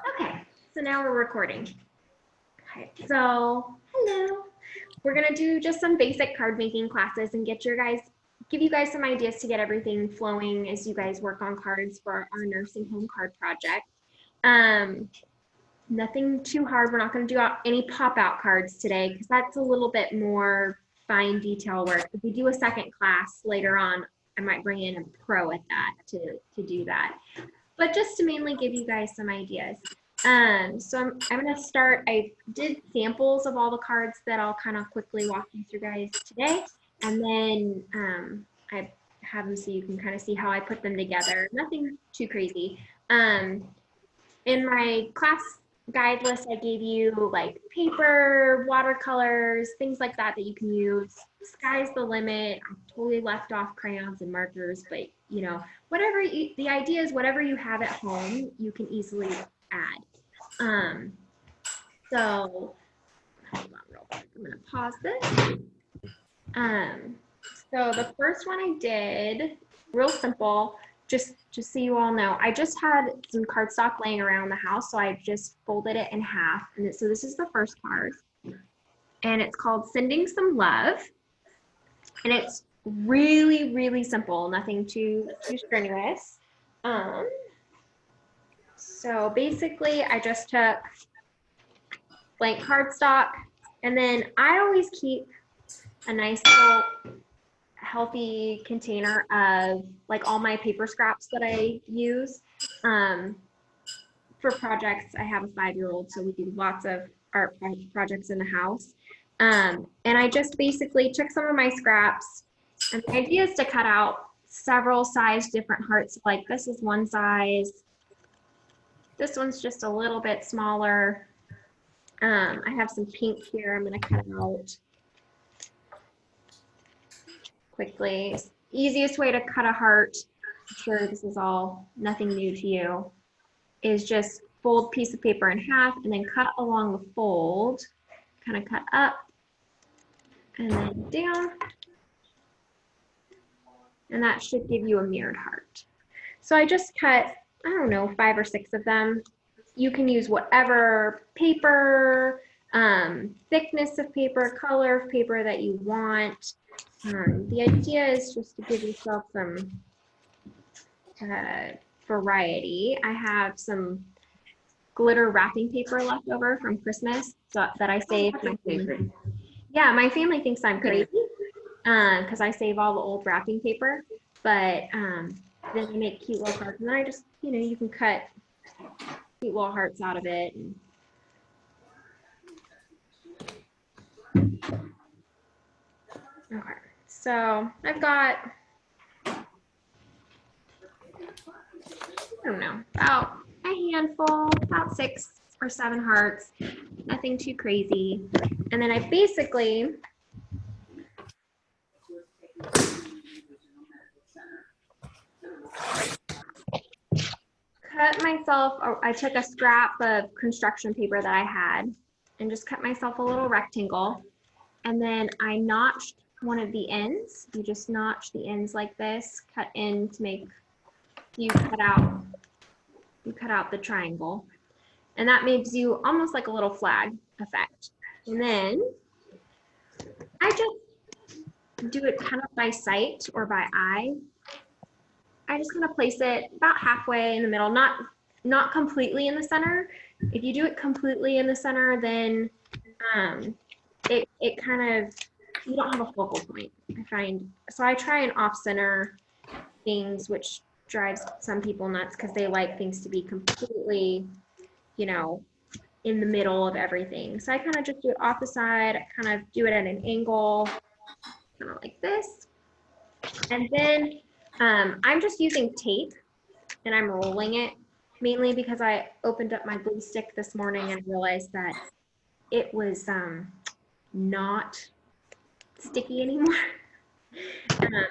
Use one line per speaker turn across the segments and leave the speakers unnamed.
Okay, so now we're recording. Okay, so hello. We're gonna do just some basic card making classes and give you guys some ideas to get everything flowing as you guys work on cards for our nursing home card project. Um, Nothing too hard. We're not gonna do any pop out cards today because that's a little bit more fine detail work. If we do a second class later on, I might bring in a pro at that to do that, but just to mainly give you guys some ideas. So I'm going to start. I did samples of all the cards that I'll kind of quickly walk you through guys today. And then I have them so you can kind of see how I put them together. Nothing too crazy. In my class guide list, I gave you like paper, watercolors, things like that that you can use. Sky's the limit. I totally left off crayons and markers, but you know, the idea is whatever you have at home, you can easily add. So hold on real quick. I'm gonna pause this. So the first one I did, real simple, just so you all know, I just had some cardstock laying around the house, so I just folded it in half. And so this is the first card, and it's called Sending Some Love. And it's really, really simple, nothing too strenuous. So basically, I just took blank cardstock, and then I always keep a nice little healthy container of like all my paper scraps that I use for projects. I have a 5-year-old, so we do lots of art projects in the house. And I just basically took some of my scraps, and the idea is to cut out several size different hearts. Like this is one size. This one's just a little bit smaller. I have some pink here I'm going to cut out quickly. Easiest way to cut a heart, I'm sure this is all nothing new to you, is just fold piece of paper in half and then cut along the fold, kind of cut up and then down. And that should give you a mirrored heart. So I just cut, I don't know, 5 or 6 of them. You can use whatever paper, thickness of paper, color of paper that you want. The idea is just to give yourself some variety. I have some glitter wrapping paper left over from Christmas that I saved. Yeah, my family thinks I'm crazy because I save all the old wrapping paper, but then I make cute little cards, and then I just, you can cut cute little hearts out of it. Okay, so I've got, I don't know, about a handful, about 6 or 7 hearts, nothing too crazy. And then I basically cut myself, I took a scrap of construction paper that I had and just cut myself a little rectangle. And then I notched one of the ends. You just notch the ends like this, cut in to make, you cut out the triangle. And that makes you almost like a little flag effect. And then I just do it kind of by sight or by eye. I just kind of place it about halfway in the middle, not completely in the center. If you do it completely in the center, then it kind of, you don't have a focal point, I find. So I try and off-center things, which drives some people nuts because they like things to be completely, in the middle of everything. So I kind of just do it off the side. I kind of do it at an angle, kind of like this. And then I'm just using tape and I'm rolling it, mainly because I opened up my glue stick this morning and realized that it was not sticky anymore.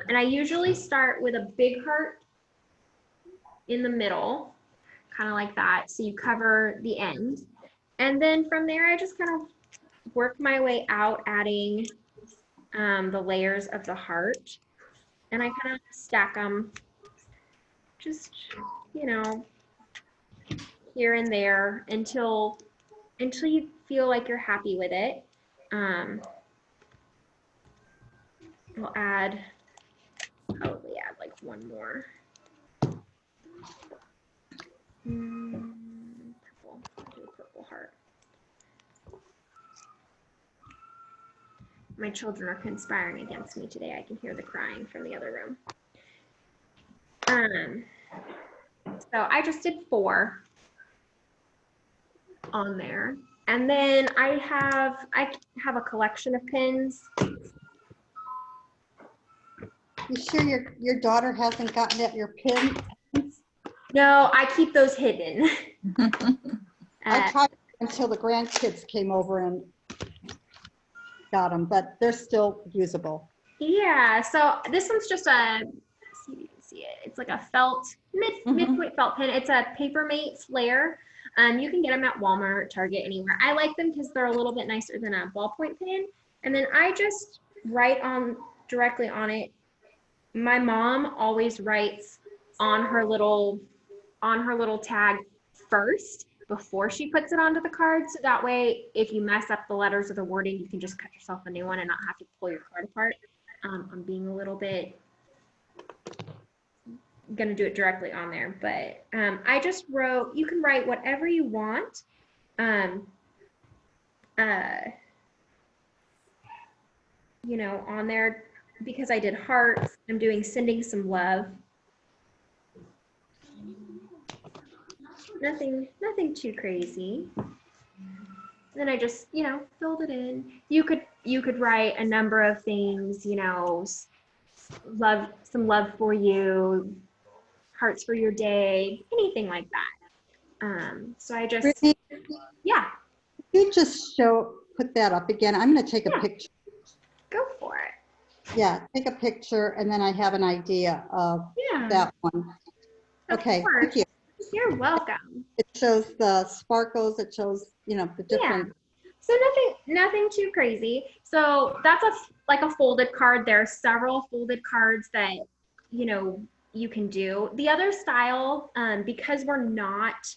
And I usually start with a big heart in the middle, kind of like that, so you cover the end. And then from there, I just kind of work my way out, adding the layers of the heart. And I kind of stack them, just, here and there until you feel like you're happy with it. We'll probably add like one more. Purple. I'll do a purple heart. My children are conspiring against me today. I can hear the crying from the other room. So I just did 4 on there. And then I have a collection of pins.
You sure your daughter hasn't gotten at your pins?
No, I keep those hidden.
I tried until the grandkids came over and got them, but they're still usable.
Yeah, so this one's just a, see if you can see it. It's like a felt, midpoint felt pin. It's a Papermate flare. You can get them at Walmart, Target, anywhere. I like them because they're a little bit nicer than a ballpoint pin. And then I just write directly on it. My mom always writes on her little tag first before she puts it onto the card. So that way, if you mess up the letters or the wording, you can just cut yourself a new one and not have to pull your card apart. I'm being a little bit gonna do it directly on there, but I just wrote, you can write whatever you want. You know, on there, because I did hearts, I'm doing sending some love. Nothing too crazy. Then I just, you know, filled it in. You could write a number of things, you know, some love for you, hearts for your day, anything like that. So I just,
Brittany,
yeah.
you just put that up again. I'm going to take a picture.
Go for it.
Yeah, take a picture, and then I have an idea of that one. Okay, thank you.
You're welcome.
It shows the sparkles. It shows, you know, the different.
Yeah. So nothing too crazy. So that's like a folded card. There are several folded cards that, you know, you can do. The other style, because we're not,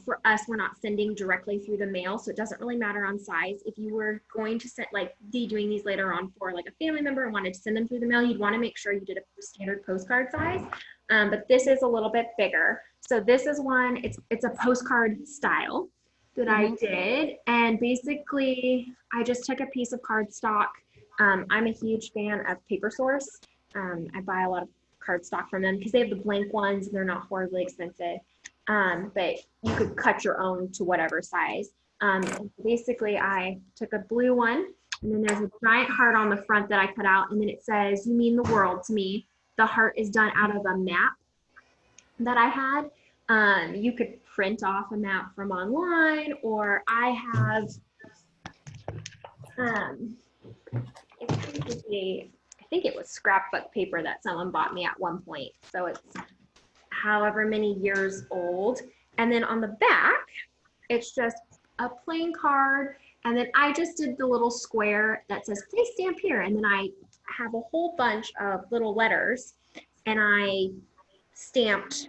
for us, we're not sending directly through the mail, so it doesn't really matter on size. If you were going to send, like, doing these later on for like a family member and wanted to send them through the mail, you'd want to make sure you did a standard postcard size. But this is a little bit bigger. So this is one, it's a postcard style that I did. And basically, I just took a piece of cardstock. I'm a huge fan of Paper Source. I buy a lot of cardstock from them because they have the blank ones and they're not horribly expensive. But you could cut your own to whatever size. Basically, I took a blue one, and then there's a giant heart on the front that I cut out, and then it says, "You mean the world to me." The heart is done out of a map that I had. You could print off a map from online, or I have, I think it was scrapbook paper that someone bought me at one point. So it's however many years old. And then on the back, it's just a plain card. And then I just did the little square that says, "Please stamp here." And then I have a whole bunch of little letters, and I stamped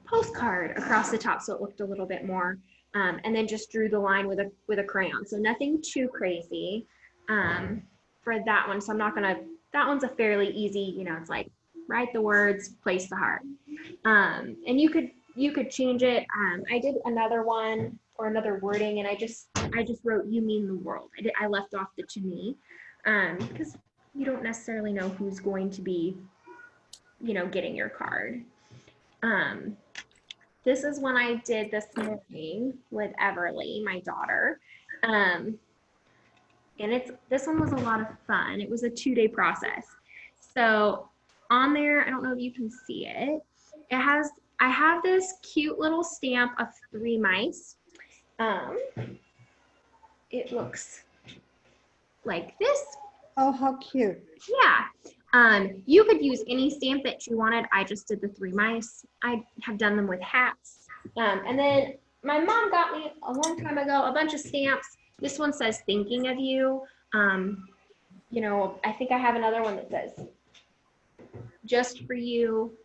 postcard across the top so it looked a little bit more, and then just drew the line with a crayon. So nothing too crazy for that one. So I'm not gonna, that one's a fairly easy, you know, it's like write the words, place the heart. And you could change it. I did another one or another wording, and I just wrote, "You mean the world." I left off the "to me," because you don't necessarily know who's going to be, you know, getting your card. This is one I did this morning with Everly, my daughter. And this one was a lot of fun. It was a 2-day process. So on there, I don't know if you can see it. I have this cute little stamp of 3 mice. It looks like this.
Oh, how cute.
Yeah. You could use any stamp that you wanted. I just did the 3 mice. I have done them with hats. And then my mom got me a long time ago a bunch of stamps. This one says "Thinking of you." You know, I think I have another one that says "Just for you."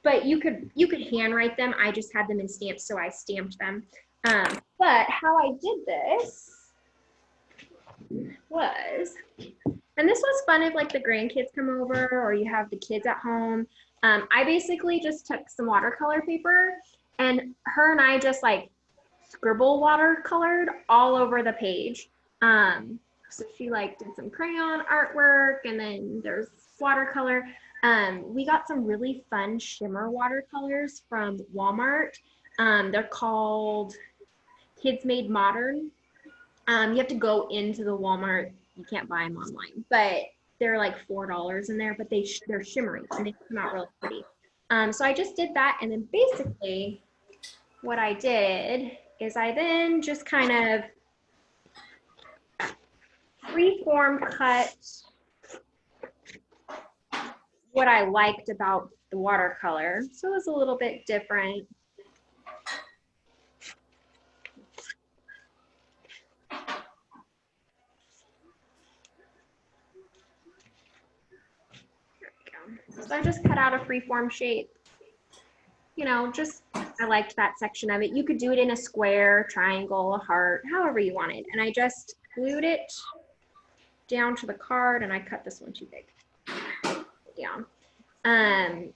but you could handwrite them. I just had them in stamps, so I stamped them. But how I did this was, and this was fun if like the grandkids come over or you have the kids at home. I basically just took some watercolor paper and her and I just like scribble watercolored all over the page. So she like did some crayon artwork and then there's watercolor. We got some really fun shimmer watercolors from Walmart. They're called Kids Made Modern. You have to go into the Walmart. You can't buy them online, but they're like $4 in there, but they're shimmery and they come out really pretty. So I just did that. And then basically what I did is I then just kind of freeform cut what I liked about the watercolor. So it was a little bit different. So I just cut out a freeform shape. You know, just, I liked that section of it. You could do it in a square, triangle, a heart, however you wanted. And I just glued it down to the card and I cut this one too big. Yeah. I'm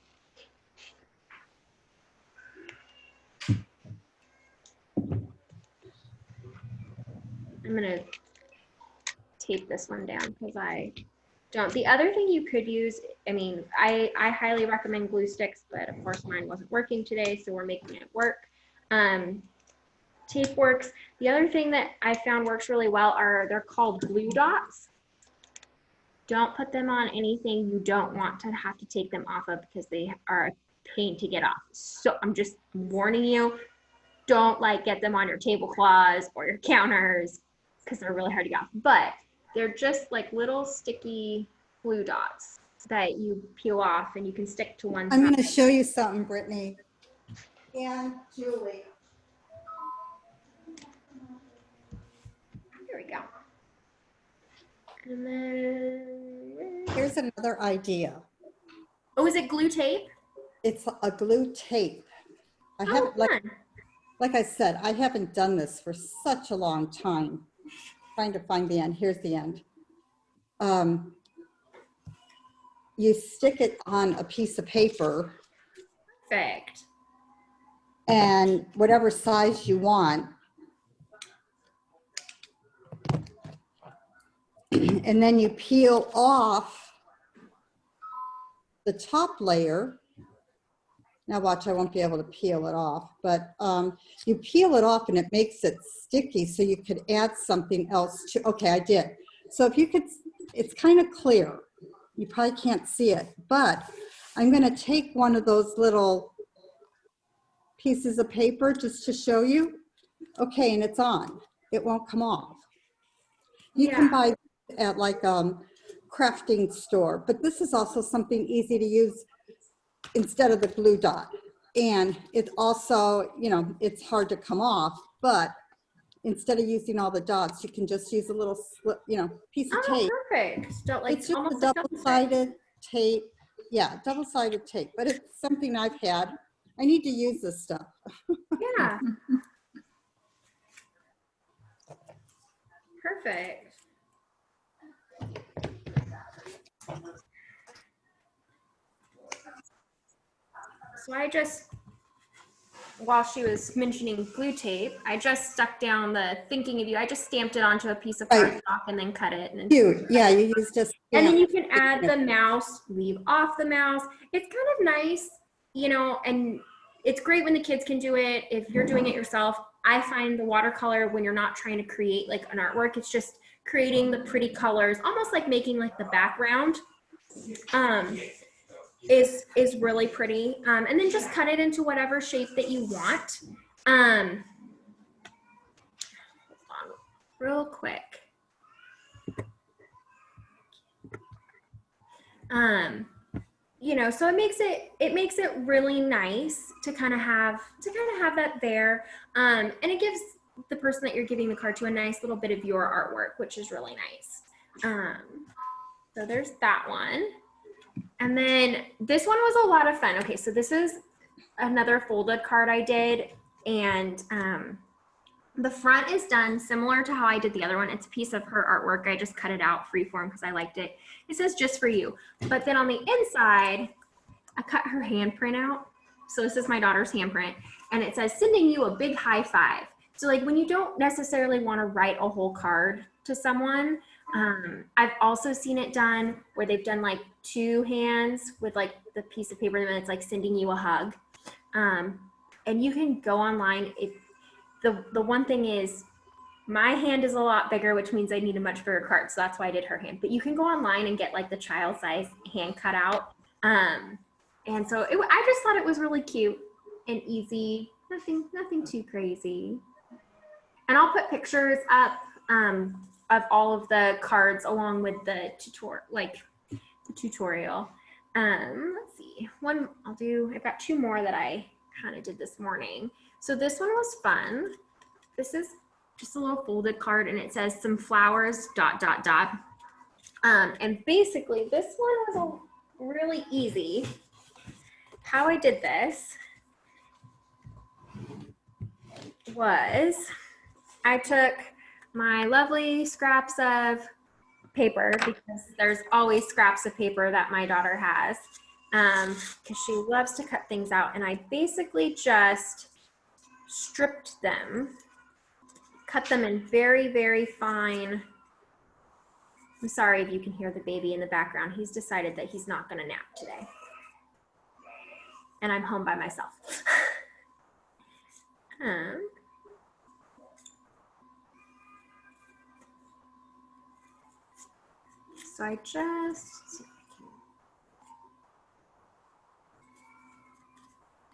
gonna tape this one down because I don't. The other thing you could use, I mean, I highly recommend glue sticks, but of course mine wasn't working today, so we're making it work. Tape works. The other thing that I found works really well they're called glue dots. Don't put them on anything you don't want to have to take them off of because they are a pain to get off. So I'm just warning you, don't like get them on your tablecloths or your counters because they're really hard to get off. But they're just like little sticky glue dots that you peel off and you can stick to one side.
I'm going to show you something, Brittany. And Julie.
Here we go. And then
Here's another idea.
Oh, is it glue tape?
It's a glue tape. I haven't, like I said, I haven't done this for such a long time. Trying to find the end. Here's the end. You stick it on a piece of paper.
Perfect.
And whatever size you want. And then you peel off the top layer. Now watch, I won't be able to peel it off, but you peel it off and it makes it sticky so you could add something else to, okay, I did. So if you could, it's kind of clear. You probably can't see it, but I'm gonna take one of those little pieces of paper just to show you. Okay, and it's on. It won't come off. You can buy at like crafting store, but this is also something easy to use instead of the glue dot. And it also, you know, it's hard to come off, but instead of using all the dots, you can just use a little, you know, piece of tape.
Perfect. Don't like,
it's just a double-sided tape. Yeah, double-sided tape, but it's something I've had. I need to use this stuff.
Yeah. Perfect. So I just, while she was mentioning glue tape, I just stuck down the thinking of you. I just stamped it onto a piece of cardstock and then cut it. And
cute. Yeah, you used just.
And then you can add the mouse, leave off the mouse. It's kind of nice, you know, and it's great when the kids can do it. If you're doing it yourself, I find the watercolor when you're not trying to create like an artwork, it's just creating the pretty colors, almost like making like the background. Is really pretty. And then just cut it into whatever shape that you want. Hold on, real quick. You know, so it makes it really nice to kind of have that there. And it gives the person that you're giving the card to a nice little bit of your artwork, which is really nice. So there's that one. And then this one was a lot of fun. Okay, so this is another folded card I did, and the front is done similar to how I did the other one. It's a piece of her artwork. I just cut it out freeform because I liked it. It says just for you. But then on the inside, I cut her handprint out. So this is my daughter's handprint. And it says, sending you a big high five. So like when you don't necessarily want to write a whole card to someone, I've also seen it done where they've done like two hands with like the piece of paper and it's like sending you a hug. And you can go online. The one thing is my hand is a lot bigger, which means I need a much bigger card. So that's why I did her hand. But you can go online and get like the child size hand cut out. And so I just thought it was really cute and easy. Nothing too crazy. And I'll put pictures up of all of the cards along with the tutorial. Let's see. One I'll do. I've got two more that I kind of did this morning. So this one was fun. This is just a little folded card and it says some flowers ... And basically this one was really easy. How I did this was I took my lovely scraps of paper, because there's always scraps of paper that my daughter has, because she loves to cut things out, and I basically just stripped them, cut them in very, very fine. I'm sorry if you can hear the baby in the background. He's decided that he's not going to nap today. And I'm home by myself. So I just,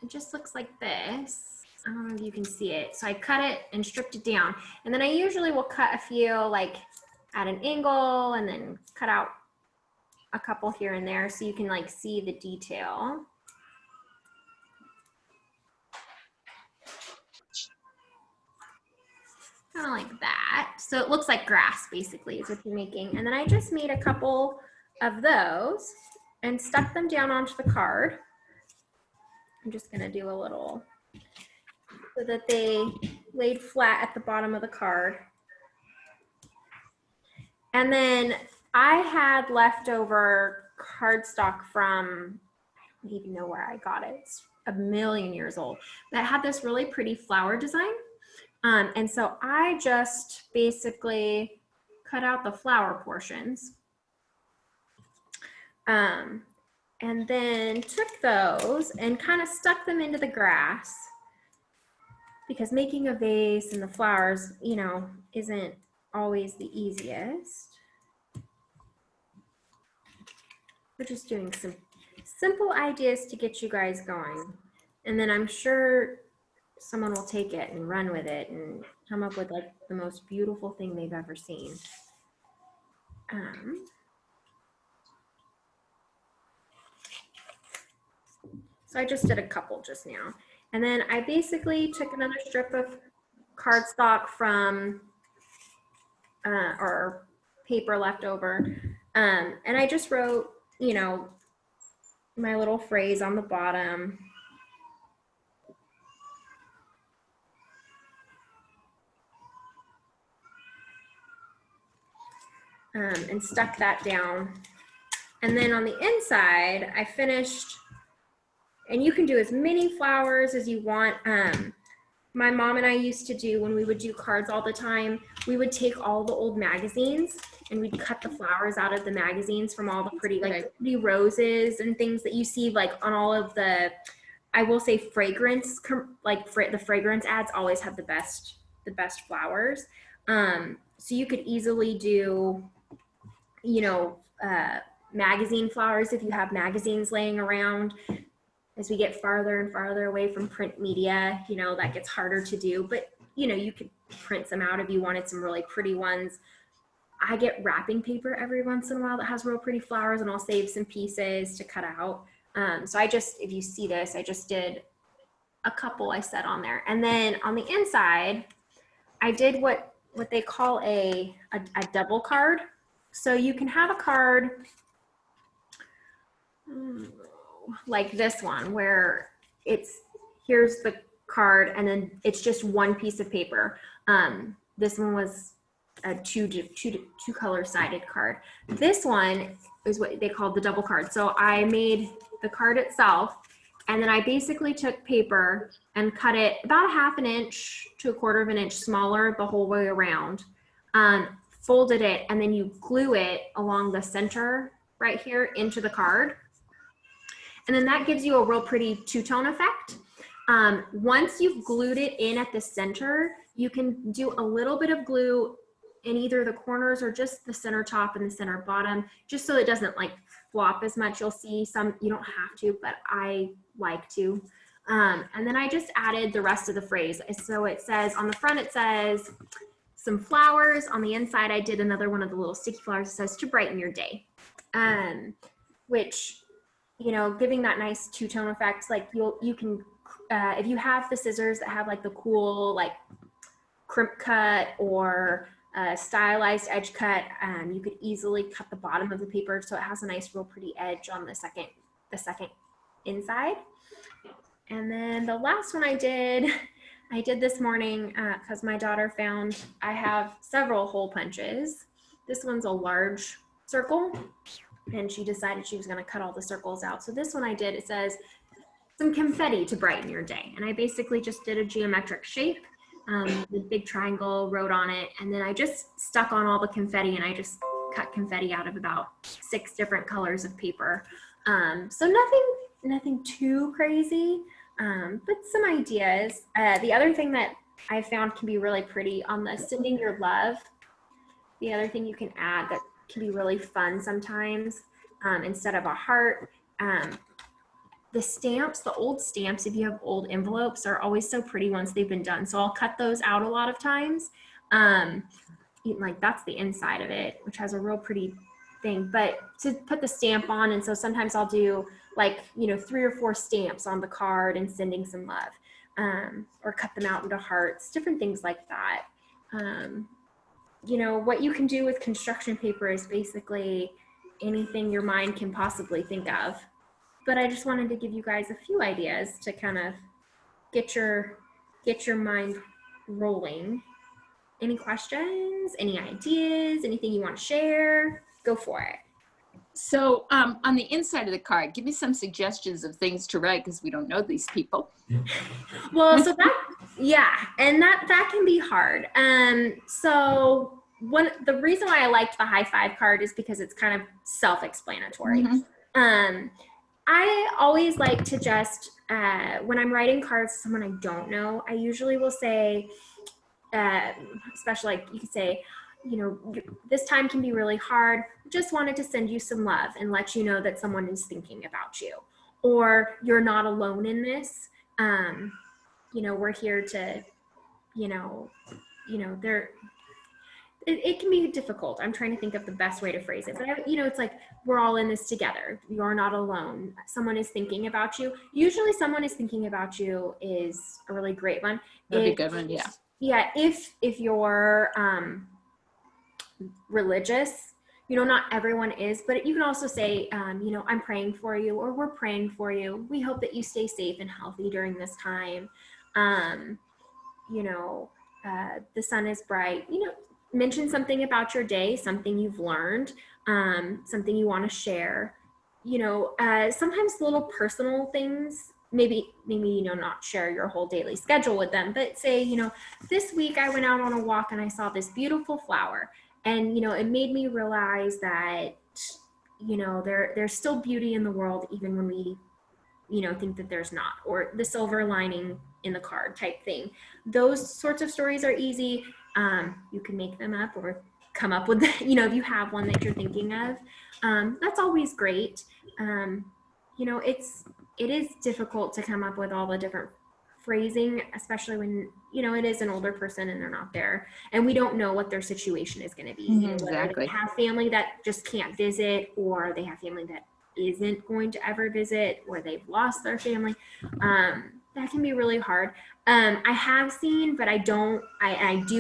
it just looks like this. I don't know if you can see it. So I cut it and stripped it down. And then I usually will cut a few like at an angle and then cut out a couple here and there so you can like see the detail. Kind of like that. So it looks like grass basically is what you're making. And then I just made a couple of those and stuck them down onto the card. I'm just gonna do a little so that they laid flat at the bottom of the card. And then I had leftover cardstock from, I don't even know where I got it. It's a million years old. That had this really pretty flower design. And so I just basically cut out the flower portions. And then took those and kind of stuck them into the grass, because making a vase and the flowers, you know, isn't always the easiest. We're just doing some simple ideas to get you guys going. And then I'm sure someone will take it and run with it and come up with like the most beautiful thing they've ever seen. So I just did a couple just now. And then I basically took another strip of cardstock from, or paper left over. And I just wrote, you know, my little phrase on the bottom. And stuck that down. And then on the inside, I finished, and you can do as many flowers as you want. My mom and I used to do, when we would do cards all the time, we would take all the old magazines and we'd cut the flowers out of the magazines from all the pretty, like pretty roses and things that you see like on all of the, I will say fragrance, like the fragrance ads always have the best flowers. So you could easily do, you know, magazine flowers if you have magazines laying around. As we get farther and farther away from print media, you know, that gets harder to do, but you know, you could print some out if you wanted some really pretty ones. I get wrapping paper every once in a while that has real pretty flowers, and I'll save some pieces to cut out. So I just, if you see this, I just did a couple I set on there. And then on the inside, I did what they call a double card. So you can have a card like this one where here's the card and then it's just one piece of paper. This one was a two color sided card. This one is what they called the double card. So I made the card itself, and then I basically took paper and cut it about 1/2 inch to 1/4 inch smaller the whole way around. Folded it, and then you glue it along the center right here into the card. And then that gives you a real pretty two-tone effect. Once you've glued it in at the center, you can do a little bit of glue in either the corners or just the center top and the center bottom, just so it doesn't like flop as much. You'll see some, you don't have to, but I like to. And then I just added the rest of the phrase. So it says, on the front it says some flowers. On the inside I did another one of the little sticky flowers. It says to brighten your day. Which, you know, giving that nice two-tone effect, like you can, if you have the scissors that have like the cool like crimp cut or stylized edge cut, you could easily cut the bottom of the paper so it has a nice real pretty edge on the second inside. And then the last one I did this morning because my daughter found I have several hole punches. This one's a large circle, and she decided she was going to cut all the circles out. So this one I did, it says some confetti to brighten your day. And I basically just did a geometric shape, the big triangle, wrote on it, and then I just stuck on all the confetti, and I just cut confetti out of about 6 different colors of paper. So nothing too crazy, but some ideas. The other thing that I found can be really pretty on the sending your love, the other thing you can add that can be really fun sometimes, instead of a heart, the stamps, the old stamps, if you have old envelopes, are always so pretty once they've been done. So I'll cut those out a lot of times. Like that's the inside of it, which has a real pretty thing, but to put the stamp on. And so sometimes I'll do like, you know, 3 or 4 stamps on the card and sending some love, or cut them out into hearts, different things like that. You know, what you can do with construction paper is basically anything your mind can possibly think of. But I just wanted to give you guys a few ideas to kind of get your mind rolling. Any questions, any ideas, anything you want to share? Go for it.
So on the inside of the card, give me some suggestions of things to write, because we don't know these people.
Well, so and that can be hard. So the reason why I liked the high five card is because it's kind of self-explanatory. Mm-hmm. I always like to just, when I'm writing cards to someone I don't know, I usually will say, especially like you could say, you know, this time can be really hard. Just wanted to send you some love and let you know that someone is thinking about you, or you're not alone in this. You know, we're here to, it can be difficult. I'm trying to think of the best way to phrase it, but it's like, we're all in this together. You're not alone. Someone is thinking about you. Usually someone is thinking about you is a really great one.
That'd be a good one. Yeah.
Yeah. If you're, religious, not everyone is, but you can also say, I'm praying for you, or we're praying for you. We hope that you stay safe and healthy during this time. The sun is bright, mention something about your day, something you've learned, something you want to share, sometimes little personal things, maybe, not share your whole daily schedule with them, but say, this week I went out on a walk and I saw this beautiful flower. And, it made me realize that, there's still beauty in the world, even when we, think that there's not, or the silver lining in the card type thing. Those sorts of stories are easy. You can make them up or come up with, if you have one that you're thinking of, that's always great. It is difficult to come up with all the different phrasing, especially when, it is an older person and they're not there and we don't know what their situation is going to be.
Exactly.
They have family that just can't visit, or they have family that isn't going to ever visit, or they've lost their family. That can be really hard. I have seen, but I do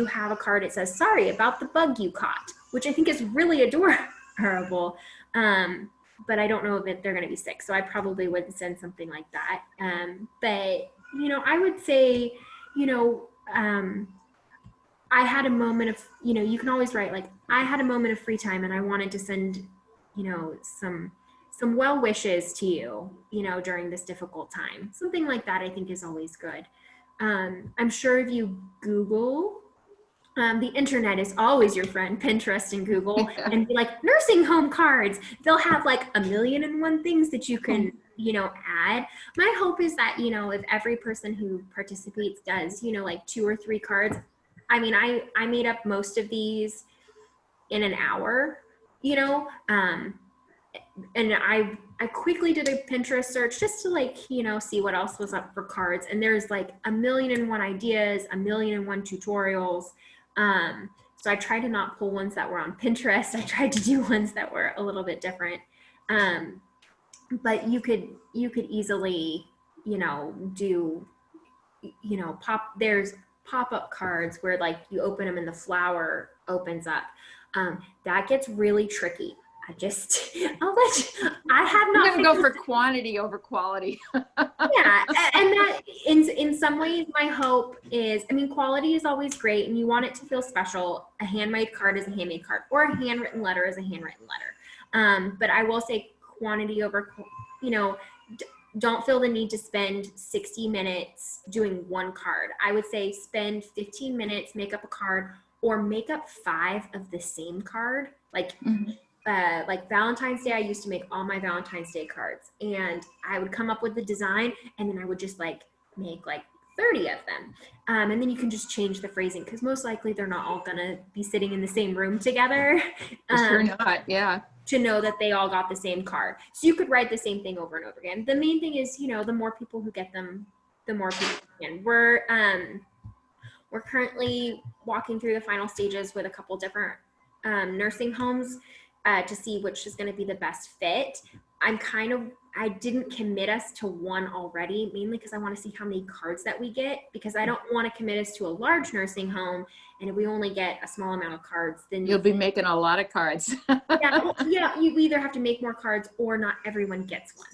have a card. It says, sorry about the bug you caught, which I think is really adorable. but I don't know that they're going to be sick. So I probably would send something like that. But, you know, I would say, you know, I had a moment of, you know, you can always write like, I had a moment of free time and I wanted to send, you know, some well wishes to you, you know, during this difficult time. Something like that I think is always good. I'm sure if you Google, the internet is always your friend, Pinterest and Google, and be like nursing home cards. They'll have like a million and one things that you can, you know, add. My hope is that, you know, if every person who participates does, you know, like 2 or 3 cards. I mean, I made up most of these in an hour, you know, and I quickly did a Pinterest search just to like, you know, see what else was up for cards. And there's like a million and one ideas, a million and one tutorials. So I tried to not pull ones that were on Pinterest. I tried to do ones that were a little bit different. But you could easily, you know, do, you know, there's pop-up cards where like you open them and the flower opens up. That gets really tricky. I have not.
I'm gonna go for quantity over quality.
Yeah, and that in some ways, my hope is, I mean, quality is always great, and you want it to feel special. A handmade card is a handmade card, or a handwritten letter is a handwritten letter. But I will say quantity over, you know, don't feel the need to spend 60 minutes doing one card. I would say spend 15 minutes, make up a card, or make up 5 of the same card. Like Valentine's Day, I used to make all my Valentine's Day cards, and I would come up with the design, and then I would just like make like 30 of them. And then you can just change the phrasing, because most likely they're not all gonna be sitting in the same room together.
Sure not, yeah.
To know that they all got the same card. So you could write the same thing over and over again. The main thing is, you know, the more people who get them, the more people can. We're currently walking through the final stages with a couple different nursing homes to see which is going to be the best fit. I didn't commit us to one already, mainly because I want to see how many cards that we get, because I don't want to commit us to a large nursing home. And if we only get a small amount of cards, then
you'll be making a lot of cards.
yeah, you either have to make more cards or not everyone gets one.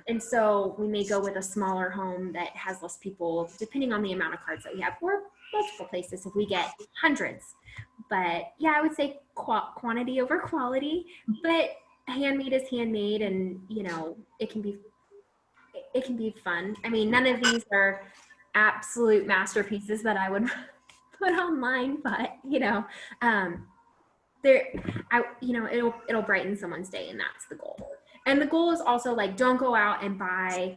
And so we may go with a smaller home that has less people, depending on the amount of cards that we have, or multiple places if we get hundreds. But yeah, I would say quantity over quality, but handmade is handmade, and you know, it can be fun. I mean, none of these are absolute masterpieces that I would put online, but you know, it'll brighten someone's day, and that's the goal. And the goal is also like, don't go out and buy,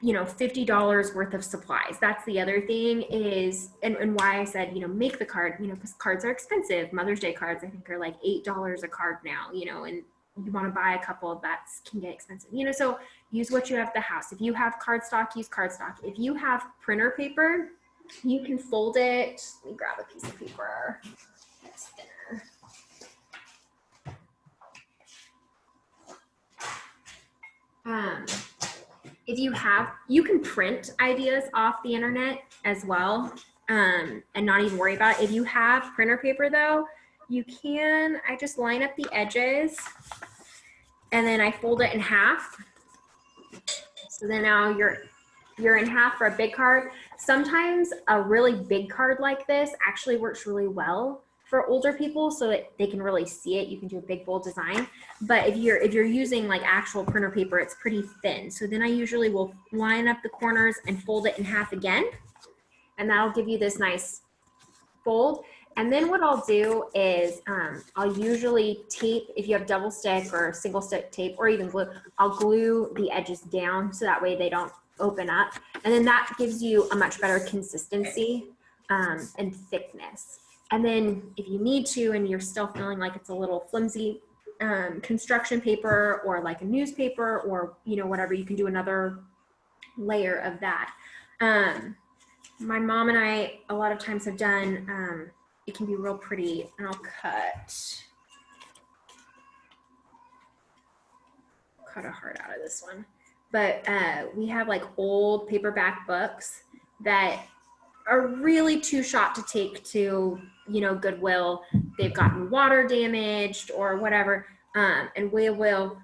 you know, $50 worth of supplies. That's the other thing is, and why I said, you know, make the card, you know, because cards are expensive. Mother's Day cards, I think, are like $8 a card now, you know, and you want to buy a couple of that can get expensive, you know, so use what you have at the house. If you have cardstock, use cardstock. If you have printer paper, you can fold it. Let me grab a piece of paper that's thinner. If you can print ideas off the internet as well, and not even worry about it. If you have printer paper though, I just line up the edges and then I fold it in half. So then now you're in half for a big card. Sometimes a really big card like this actually works really well for older people so that they can really see it. You can do a big bold design. But if you're using like actual printer paper, it's pretty thin. So then I usually will line up the corners and fold it in half again. And that'll give you this nice fold. And then what I'll do is I'll usually tape, if you have double stick or single stick tape or even glue, I'll glue the edges down so that way they don't open up. And then that gives you a much better consistency and thickness. And then if you need to, and you're still feeling like it's a little flimsy, construction paper or like a newspaper or, you know, whatever, you can do another layer of that. My mom and I, a lot of times have done, it can be real pretty, and I'll cut a heart out of this one. But we have like old paperback books that are really too short to take to, you know, Goodwill. They've gotten water damaged or whatever. And we will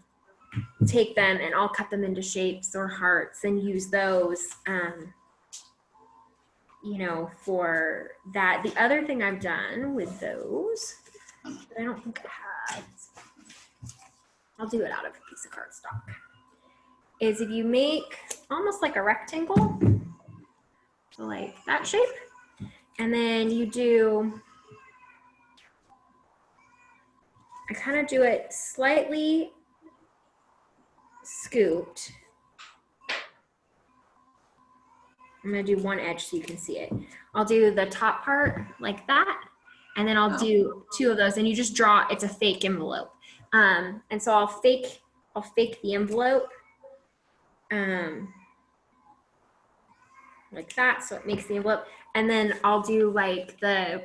take them and I'll cut them into shapes or hearts and use those, you know, for that. The other thing I've done with those, that I don't think I have, I'll do it out of a piece of cardstock, is if you make almost like a rectangle, so like that shape, and then you do, I kind of do it slightly scooped. I'm gonna do one edge so you can see it. I'll do the top part like that, and then I'll do two of those, and you just draw, it's a fake envelope. And so I'll fake the envelope like that, so it makes the envelope, and then I'll do like the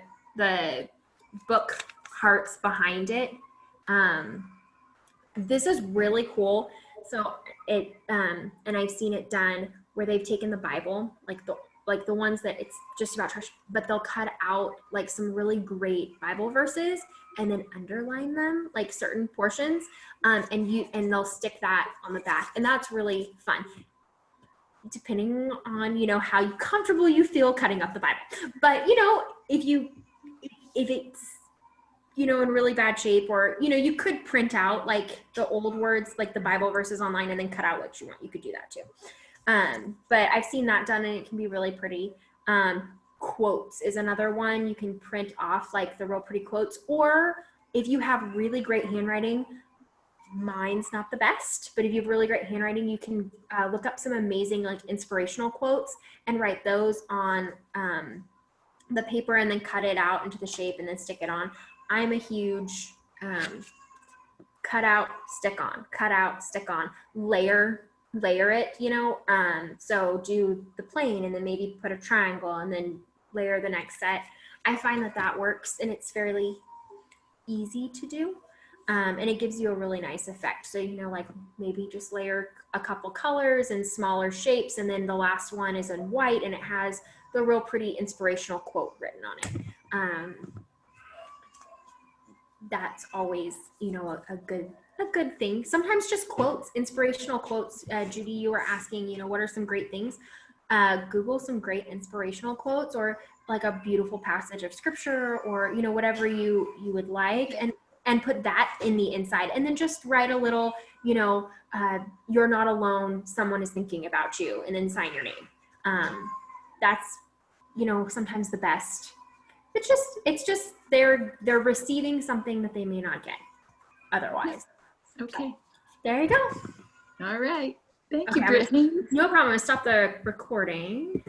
book hearts behind it. This is really cool. So it and I've seen it done where they've taken the Bible, like the ones that it's just about trash, but they'll cut out like some really great Bible verses and then underline them, like certain portions, and they'll stick that on the back, and that's really fun, depending on, you know, how comfortable you feel cutting up the Bible. But you know, if it's, you know, in really bad shape, or, you know, you could print out like the old words, like the Bible verses online, and then cut out what you want. You could do that too. But I've seen that done and it can be really pretty. Quotes is another one. You can print off like the real pretty quotes, or if you have really great handwriting, mine's not the best, but if you have really great handwriting, you can look up some amazing like inspirational quotes and write those on the paper and then cut it out into the shape and then stick it on. I'm a huge cut out, stick on, cut out, stick on, layer it, you know, so do the plane and then maybe put a triangle and then layer the next set. I find that works and it's fairly easy to do, and it gives you a really nice effect. So, you know, like maybe just layer a couple colors and smaller shapes, and then the last one is in white and it has the real pretty inspirational quote written on it. That's always, you know, a good thing. Sometimes just quotes, inspirational quotes. Judy, you were asking, you know, what are some great things? Google some great inspirational quotes, or like a beautiful passage of scripture, or, you know, whatever you would like, and put that in the inside, and then just write a little, you know, you're not alone, someone is thinking about you, and then sign your name. That's, you know, sometimes the best. It's just they're receiving something that they may not get otherwise.
Okay.
There you go.
All right. Thank
Okay,
you, Brittany.
No problem. I'm gonna stop the recording.